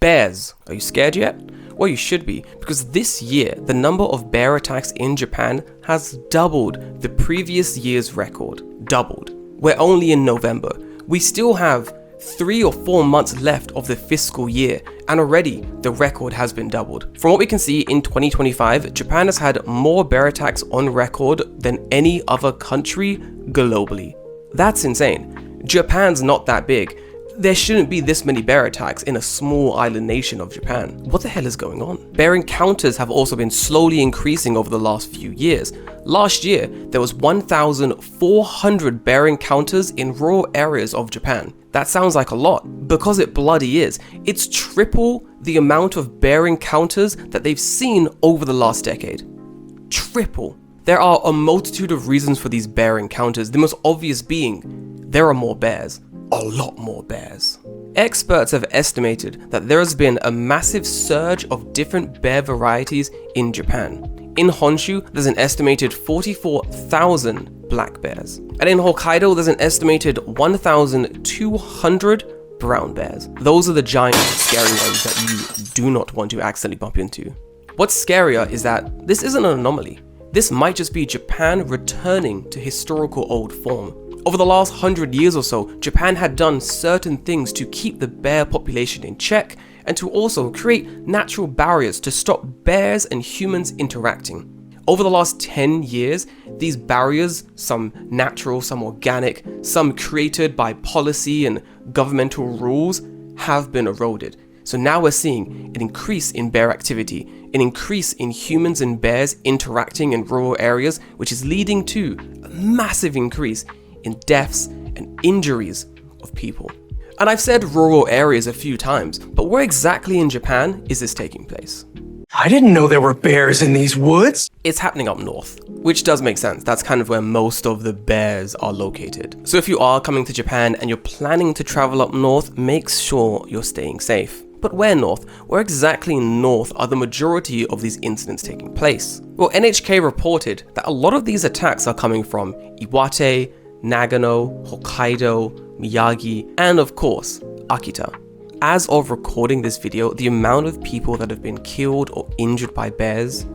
Bears. Are you scared yet? Well, you should be, because this year, the number of bear attacks in Japan has doubled the previous year's record. Doubled. We're only in November. We still have 3 or 4 months left of the fiscal year, and already the record has been doubled. From what we can see in 2025, Japan has had more bear attacks on record than any other country globally. That's insane. Japan's not that big. There shouldn't be this many bear attacks in a small island nation of Japan. What the hell is going on? Bear encounters have also been slowly increasing over the last few years. Last year, there was 1,400 bear encounters in rural areas of Japan. That sounds like a lot, because it bloody is. It's triple the amount of bear encounters that they've seen over the last decade. Triple. There are a multitude of reasons for these bear encounters, the most obvious being there are more bears. A lot more bears. Experts have estimated that there has been a massive surge of different bear varieties in Japan. In Honshu, there's an estimated 44,000 black bears. And in Hokkaido, there's an estimated 1,200 brown bears. Those are the giant, scary ones that you do not want to accidentally bump into. What's scarier is that this isn't an anomaly. This might just be Japan returning to historical old form. Over the last 100 years or so, Japan had done certain things to keep the bear population in check and to also create natural barriers to stop bears and humans interacting. Over the last 10 years, these barriers, some natural, some organic, some created by policy and governmental rules, have been eroded. So now we're seeing an increase in bear activity, an increase in humans and bears interacting in rural areas, which is leading to a massive increase in deaths and injuries of people. And I've said rural areas a few times, but where exactly in Japan is this taking place? I didn't know there were bears in these woods. It's happening up north, which does make sense. That's kind of where most of the bears are located. So if you are coming to Japan and you're planning to travel up north, make sure you're staying safe. But where north? Where exactly north are the majority of these incidents taking place? Well, NHK reported that a lot of these attacks are coming from Iwate, Nagano, Hokkaido, Miyagi, and of course, Akita. As of recording this video, the amount of people that have been killed or injured by bears,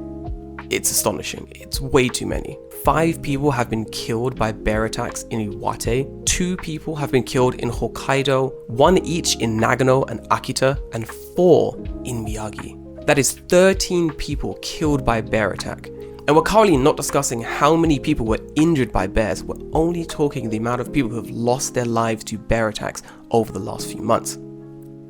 it's astonishing. It's way too many. 5 people have been killed by bear attacks in Iwate, 2 people have been killed in Hokkaido, 1 each in Nagano and Akita, and 4 in Miyagi. That is 13 people killed by bear attack. And we're currently not discussing how many people were injured by bears. We're only talking the amount of people who have lost their lives to bear attacks over the last few months.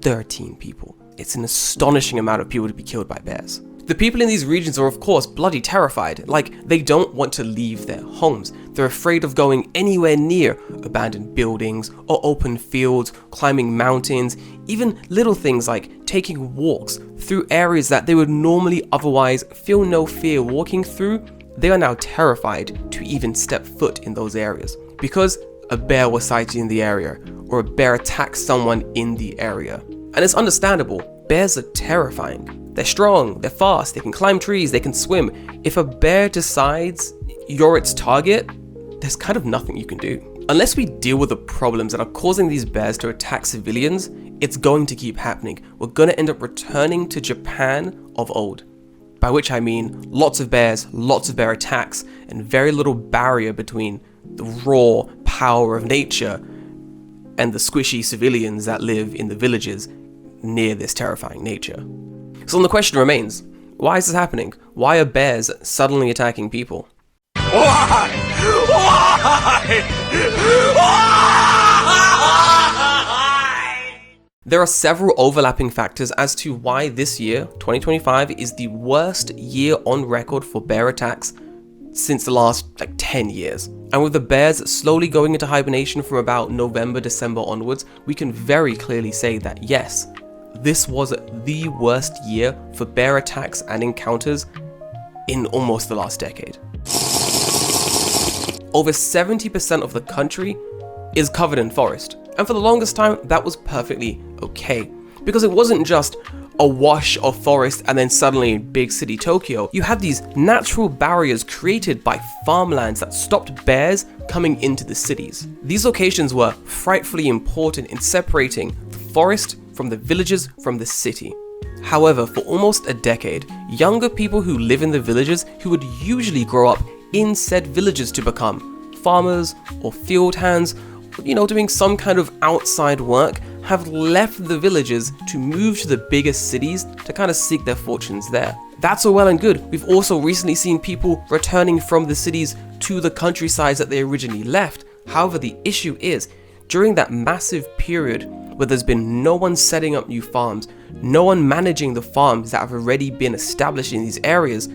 13 people. It's an astonishing amount of people to be killed by bears. The people in these regions are of course bloody terrified. Like, they don't want to leave their homes. They're afraid of going anywhere near abandoned buildings or open fields, climbing mountains, even little things like taking walks through areas that they would normally otherwise feel no fear walking through. They are now terrified to even step foot in those areas because a bear was sighted in the area or a bear attacked someone in the area. And it's understandable. Bears are terrifying. They're strong, they're fast, they can climb trees, they can swim. If a bear decides you're its target, there's kind of nothing you can do. Unless we deal with the problems that are causing these bears to attack civilians, it's going to keep happening. We're going to end up returning to Japan of old. By which I mean lots of bear attacks, and very little barrier between the raw power of nature and the squishy civilians that live in the villages near this terrifying nature. So the question remains, why is this happening? Why are bears suddenly attacking people? Why? There are several overlapping factors as to why this year, 2025, is the worst year on record for bear attacks since the last 10 years. And with the bears slowly going into hibernation from about November, December onwards, we can very clearly say that yes, this was the worst year for bear attacks and encounters in almost the last decade. Over 70% of the country is covered in forest. And for the longest time, that was perfectly okay. Because it wasn't just a wash of forest and then suddenly in big city Tokyo, you had these natural barriers created by farmlands that stopped bears coming into the cities. These locations were frightfully important in separating the forest from the villages from the city. However, for almost a decade, younger people who live in the villages who would usually grow up in said villages to become farmers or field hands, doing some kind of outside work, have left the villages to move to the biggest cities to kind of seek their fortunes there. That's all well and good. We've also recently seen people returning from the cities to the countrysides that they originally left. However, the issue is, during that massive period where there's been no one setting up new farms, no one managing the farms that have already been established in these areas,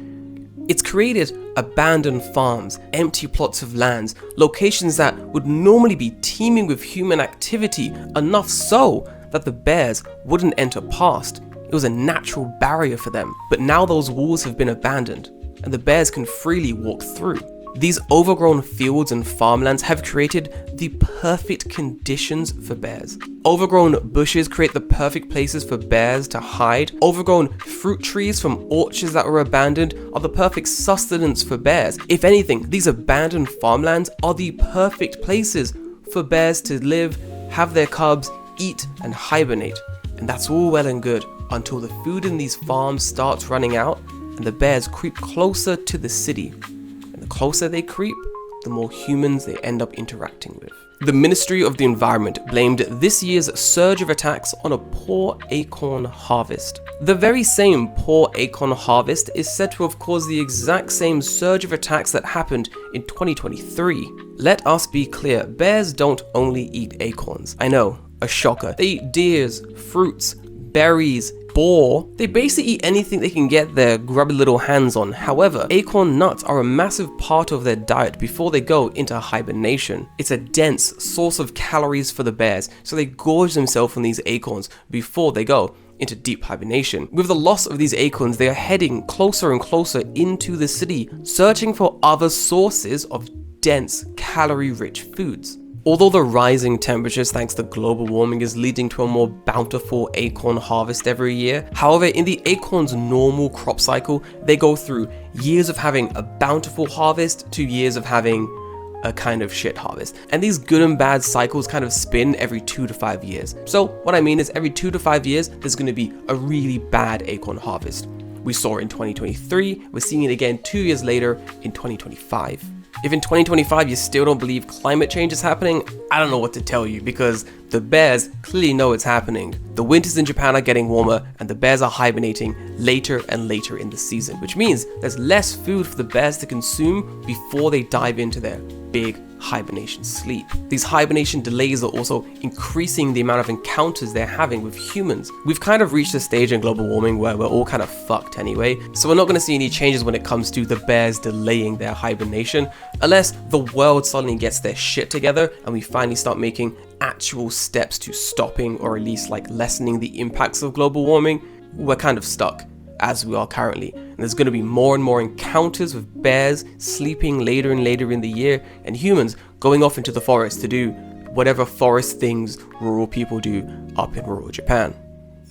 it's created abandoned farms, empty plots of lands, locations that would normally be teeming with human activity, enough so that the bears wouldn't enter past. It was a natural barrier for them, but now those walls have been abandoned and the bears can freely walk through. These overgrown fields and farmlands have created the perfect conditions for bears. Overgrown bushes create the perfect places for bears to hide. Overgrown fruit trees from orchards that were abandoned are the perfect sustenance for bears. If anything, these abandoned farmlands are the perfect places for bears to live, have their cubs, eat and hibernate. And that's all well and good until the food in these farms starts running out and the bears creep closer to the city. The closer they creep, the more humans they end up interacting with. The Ministry of the Environment blamed this year's surge of attacks on a poor acorn harvest. The very same poor acorn harvest is said to have caused the exact same surge of attacks that happened in 2023. Let us be clear, bears don't only eat acorns. I know, a shocker. They eat deers, fruits, berries, boar. They basically eat anything they can get their grubby little hands on. However, acorn nuts are a massive part of their diet before they go into hibernation. It's a dense source of calories for the bears, so they gorge themselves on these acorns before they go into deep hibernation. With the loss of these acorns, they are heading closer and closer into the city, searching for other sources of dense, calorie-rich foods. Although the rising temperatures thanks to global warming is leading to a more bountiful acorn harvest every year, however, in the acorn's normal crop cycle, they go through years of having a bountiful harvest to years of having a kind of shit harvest. And these good and bad cycles kind of spin every 2 to 5 years. So what I mean is every 2 to 5 years, there's going to be a really bad acorn harvest. We saw it in 2023, we're seeing it again 2 years later in 2025. If in 2025 you still don't believe climate change is happening, I don't know what to tell you, because the bears clearly know it's happening. The winters in Japan are getting warmer and the bears are hibernating later and later in the season, which means there's less food for the bears to consume before they dive into their big hibernation sleep. These hibernation delays are also increasing the amount of encounters they're having with humans. We've kind of reached a stage in global warming where we're all kind of fucked anyway, so we're not going to see any changes when it comes to the bears delaying their hibernation, unless the world suddenly gets their shit together and we finally start making actual steps to stopping or at least like lessening the impacts of global warming. We're kind of stuck as we are currently. And there's going to be more and more encounters with bears sleeping later and later in the year, and humans going off into the forest to do whatever forest things rural people do up in rural Japan.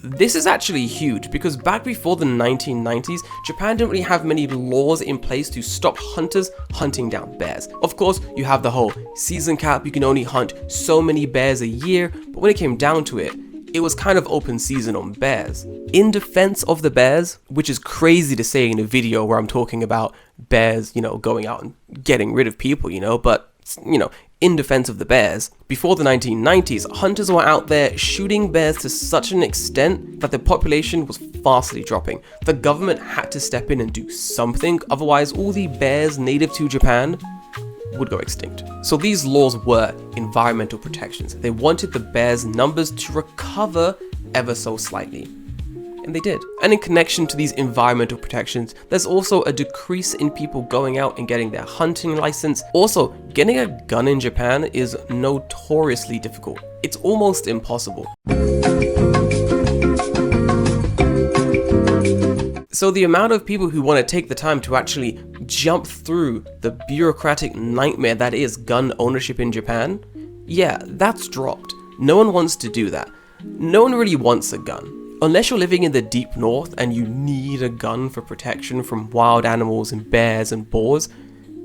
This is actually huge because back before the 1990s, Japan didn't really have many laws in place to stop hunters hunting down bears. Of course, you have the whole season cap, you can only hunt so many bears a year, but when it came down to it, it was kind of open season on bears. In defense of the bears, which is crazy to say in a video where I'm talking about bears, going out and getting rid of people, but, in defense of the bears, before the 1990s, hunters were out there shooting bears to such an extent that the population was vastly dropping. The government had to step in and do something, otherwise all the bears native to Japan would go extinct. So these laws were environmental protections. They wanted the bears' numbers to recover ever so slightly. And they did. And in connection to these environmental protections, there's also a decrease in people going out and getting their hunting license. Also, getting a gun in Japan is notoriously difficult. It's almost impossible. So the amount of people who want to take the time to actually jump through the bureaucratic nightmare that is gun ownership in Japan, yeah, that's dropped. No one wants to do that. No one really wants a gun. Unless you're living in the deep north and you need a gun for protection from wild animals and bears and boars,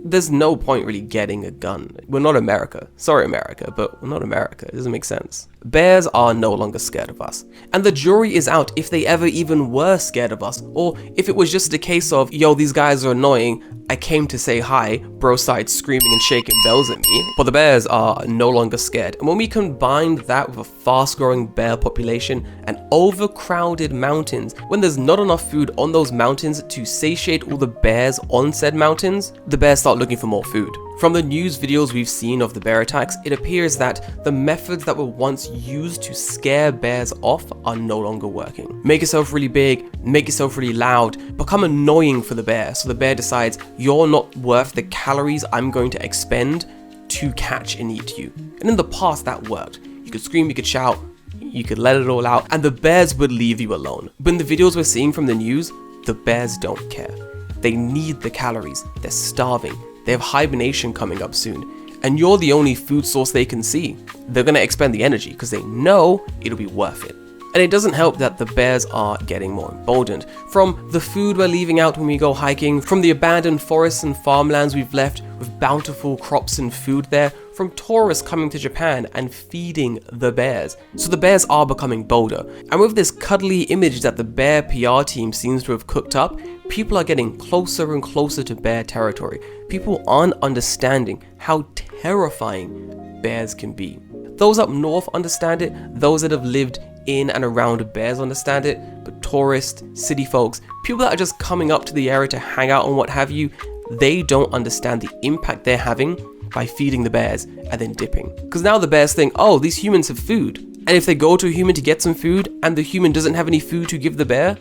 there's no point really getting a gun. We're not America. Sorry, America, but we're not America. It doesn't make sense. Bears are no longer scared of us. And the jury is out if they ever even were scared of us, or if it was just a case of, yo, these guys are annoying, I came to say hi, bro started screaming and shaking bells at me. But the bears are no longer scared. And when we combine that with a fast-growing bear population and overcrowded mountains, when there's not enough food on those mountains to satiate all the bears on said mountains, the bears start looking for more food. From the news videos we've seen of the bear attacks, it appears that the methods that were once used to scare bears off are no longer working. Make yourself really big, make yourself really loud, become annoying for the bear, so the bear decides you're not worth the calories I'm going to expend to catch and eat you. And in the past that worked. You could scream, you could shout, you could let it all out, and the bears would leave you alone. But in the videos we're seeing from the news, the bears don't care. They need the calories, they're starving. They have hibernation coming up soon, and you're the only food source they can see. They're gonna expend the energy because they know it'll be worth it. And it doesn't help that the bears are getting more emboldened. From the food we're leaving out when we go hiking, from the abandoned forests and farmlands we've left with bountiful crops and food there, from tourists coming to Japan and feeding the bears. So the bears are becoming bolder. And with this cuddly image that the bear PR team seems to have cooked up, people are getting closer and closer to bear territory. People aren't understanding how terrifying bears can be. Those up north understand it, those that have lived in and around bears understand it, but tourists, city folks, people that are just coming up to the area to hang out and what have you, they don't understand the impact they're having by feeding the bears and then dipping. Because now the bears think, oh, these humans have food. And if they go to a human to get some food and the human doesn't have any food to give the bear,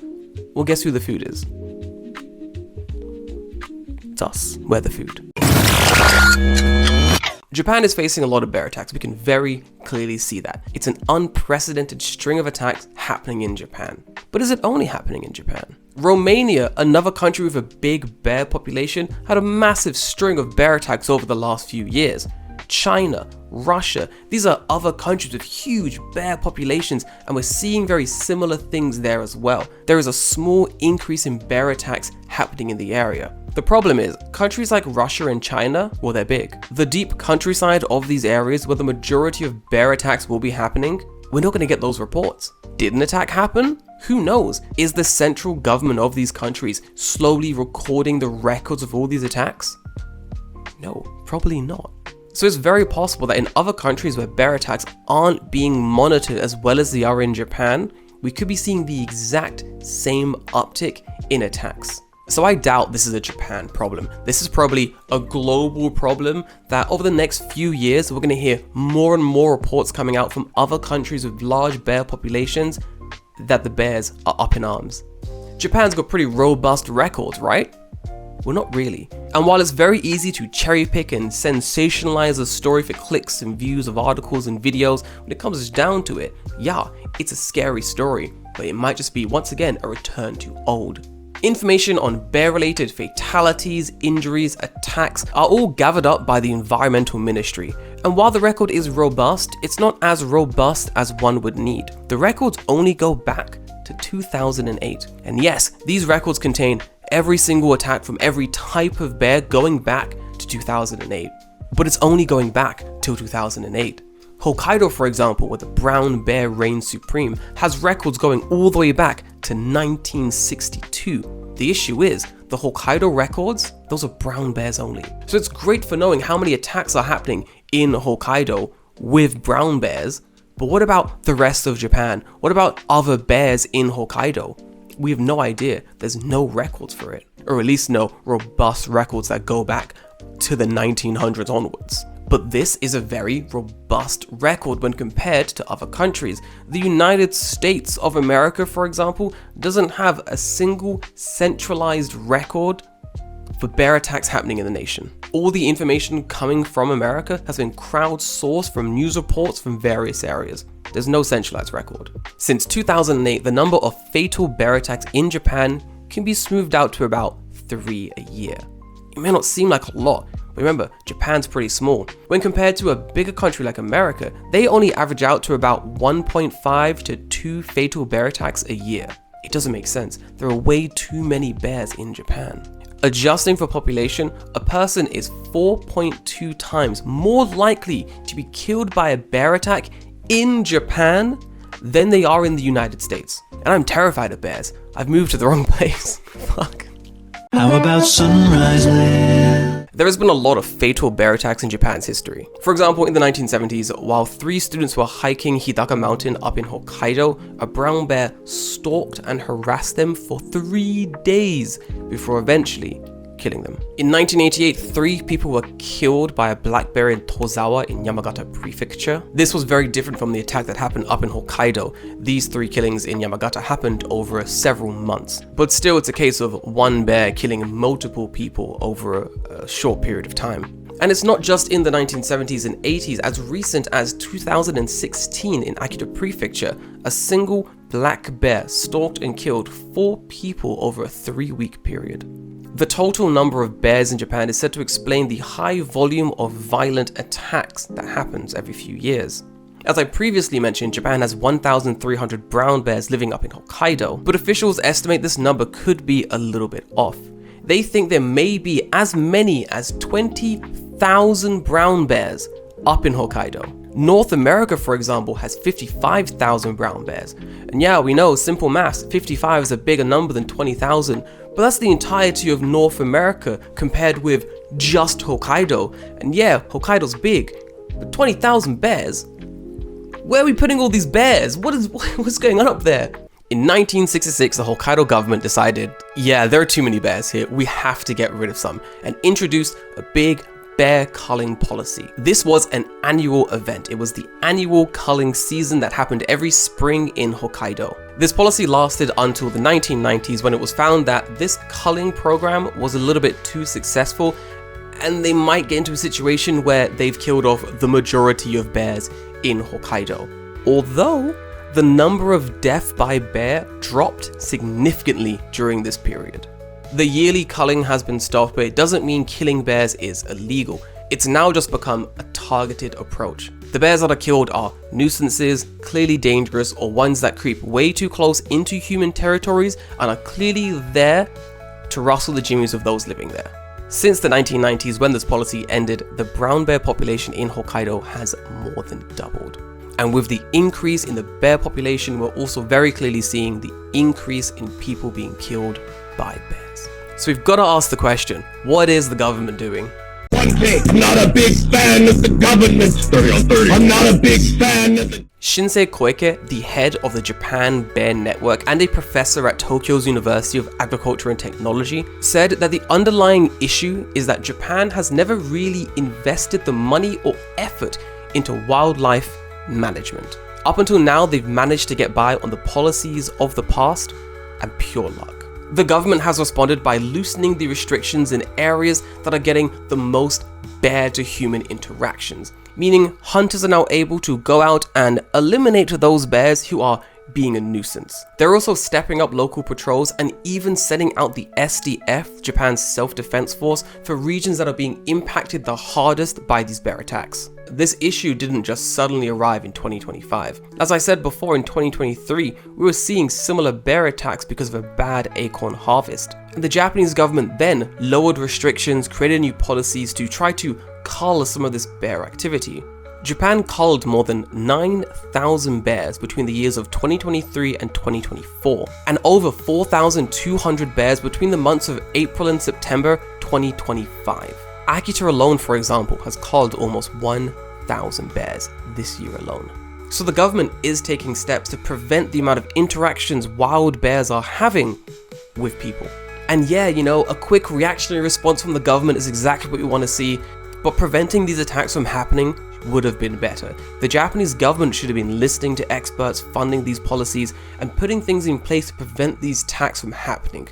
well, guess who the food is? It's us. We're the food. Japan is facing a lot of bear attacks. We can very clearly see that. It's an unprecedented string of attacks happening in Japan. But is it only happening in Japan? Romania, another country with a big bear population, had a massive string of bear attacks over the last few years. China, Russia, these are other countries with huge bear populations, and we're seeing very similar things there as well. There is a small increase in bear attacks happening in the area. The problem is, countries like Russia and China, well, they're big. The deep countryside of these areas where the majority of bear attacks will be happening, we're not going to get those reports. Did an attack happen? Who knows? Is the central government of these countries slowly recording the records of all these attacks? No, probably not. So it's very possible that in other countries where bear attacks aren't being monitored as well as they are in Japan, we could be seeing the exact same uptick in attacks. So I doubt this is a Japan problem. This is probably a global problem that over the next few years, we're going to hear more and more reports coming out from other countries with large bear populations that the bears are up in arms. Japan's got pretty robust records, right? Well, not really. And while it's very easy to cherry pick and sensationalize a story for clicks and views of articles and videos, when it comes down to it, yeah, it's a scary story, but it might just be, once again, a return to old. Information on bear-related fatalities, injuries, attacks are all gathered up by the Environmental Ministry. And while the record is robust, it's not as robust as one would need. The records only go back to 2008. And yes, these records contain every single attack from every type of bear going back to 2008. But it's only going back till 2008. Hokkaido, for example, where the brown bear reigns supreme, has records going all the way back to 1962. The issue is, the Hokkaido records, those are brown bears only. So it's great for knowing how many attacks are happening in Hokkaido with brown bears, but what about the rest of Japan? What about other bears in Hokkaido? We have no idea. There's no records for it, or at least no robust records that go back to the 1900s onwards. But this is a very robust record when compared to other countries. The United States of America, for example, doesn't have a single centralized record for bear attacks happening in the nation. All the information coming from America has been crowdsourced from news reports from various areas. There's no centralized record. Since 2008, the number of fatal bear attacks in Japan can be smoothed out to about 3 a year. It may not seem like a lot, but remember, Japan's pretty small. When compared to a bigger country like America, they only average out to about 1.5 to 2 fatal bear attacks a year. It doesn't make sense. There are way too many bears in Japan. Adjusting for population, a person is 4.2 times more likely to be killed by a bear attack in Japan than they are in the United States. And I'm terrified of bears. I've moved to the wrong place. Fuck. How about sunrise land? There has been a lot of fatal bear attacks in Japan's history. For example, in the 1970s, while 3 students were hiking Hidaka Mountain up in Hokkaido, a brown bear stalked and harassed them for 3 days before eventually killing them. In 1988, 3 people were killed by a black bear in Tozawa in Yamagata Prefecture. This was very different from the attack that happened up in Hokkaido. These 3 killings in Yamagata happened over several months. But still, it's a case of one bear killing multiple people over a short period of time. And it's not just in the 1970s and 80s. As recent as 2016 in Akita Prefecture, a single black bear stalked and killed 4 people over a 3-week period. The total number of bears in Japan is said to explain the high volume of violent attacks that happens every few years. As I previously mentioned, Japan has 1,300 brown bears living up in Hokkaido, but officials estimate this number could be a little bit off. They think there may be as many as 20,000 brown bears up in Hokkaido. North America, for example, has 55,000 brown bears. And yeah, we know, simple maths, 55 is a bigger number than 20,000, but that's the entirety of North America compared with just Hokkaido. And yeah, Hokkaido's big, but 20,000 bears? Where are we putting all these bears? What's going on up there? In 1966, the Hokkaido government decided, yeah, there are too many bears here, we have to get rid of some, and introduced a big bear culling policy. This was an annual event. It was the annual culling season that happened every spring in Hokkaido. This policy lasted until the 1990s, when it was found that this culling program was a little bit too successful and they might get into a situation where they've killed off the majority of bears in Hokkaido. Although the number of deaths by bear dropped significantly during this period. The yearly culling has been stopped, but it doesn't mean killing bears is illegal. It's now just become a targeted approach. The bears that are killed are nuisances, clearly dangerous, or ones that creep way too close into human territories and are clearly there to rustle the jimmies of those living there. Since the 1990s, when this policy ended, the brown bear population in Hokkaido has more than doubled. And with the increase in the bear population, we're also very clearly seeing the increase in people being killed by bears. So we've got to ask the question, what is the government doing? One thing, I'm not a big fan of the government. 30 on 30. I'm not a big fan of the... Shinsei Koike, the head of the Japan Bear Network and a professor at Tokyo's University of Agriculture and Technology, said that the underlying issue is that Japan has never really invested the money or effort into wildlife management. Up until now, they've managed to get by on the policies of the past and pure luck. The government has responded by loosening the restrictions in areas that are getting the most bear to human interactions, meaning hunters are now able to go out and eliminate those bears who are being a nuisance. They're also stepping up local patrols and even sending out the SDF, Japan's self-defense force, for regions that are being impacted the hardest by these bear attacks. This issue didn't just suddenly arrive in 2025. As I said before, in 2023, we were seeing similar bear attacks because of a bad acorn harvest. And the Japanese government then lowered restrictions, created new policies to try to cull some of this bear activity. Japan culled more than 9,000 bears between the years of 2023 and 2024, and over 4,200 bears between the months of April and September 2025. Akita alone, for example, has culled almost 1,000 bears this year alone. So the government is taking steps to prevent the amount of interactions wild bears are having with people. And yeah, you know, a quick reactionary response from the government is exactly what we want to see, but preventing these attacks from happening would have been better. The Japanese government should have been listening to experts, funding these policies, and putting things in place to prevent these attacks from happening.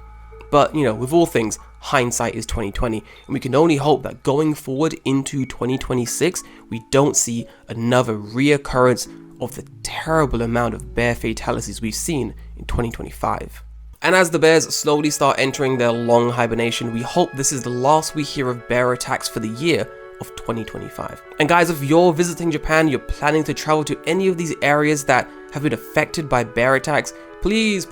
But, you know, with all things, hindsight is 2020, and we can only hope that going forward into 2026, we don't see another reoccurrence of the terrible amount of bear fatalities we've seen in 2025. And as the bears slowly start entering their long hibernation, we hope this is the last we hear of bear attacks for the year of 2025. And guys, if you're visiting Japan, you're planning to travel to any of these areas that have been affected by bear attacks, please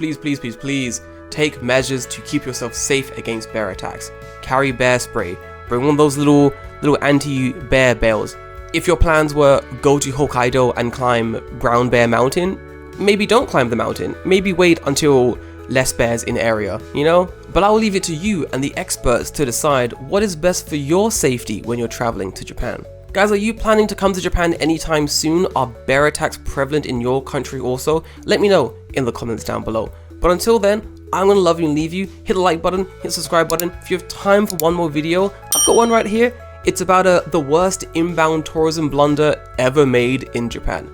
take measures to keep yourself safe against bear attacks. Carry bear spray, bring one of those little anti-bear bales, If your plans were go to Hokkaido and climb Brown Bear Mountain, maybe don't climb the mountain. Maybe wait until less bears in area, you know? But I will leave it to you and the experts to decide what is best for your safety when you're traveling to Japan. Guys, are you planning to come to Japan anytime soon? Are bear attacks prevalent in your country also? Let me know in the comments down below. But until then, I'm gonna love you and leave you. Hit the like button, hit the subscribe button. If you have time for one more video, I've got one right here. It's about the worst inbound tourism blunder ever made in Japan.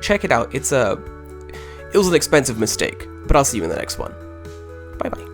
Check it out. It was an expensive mistake, but I'll see you in the next one. Bye bye.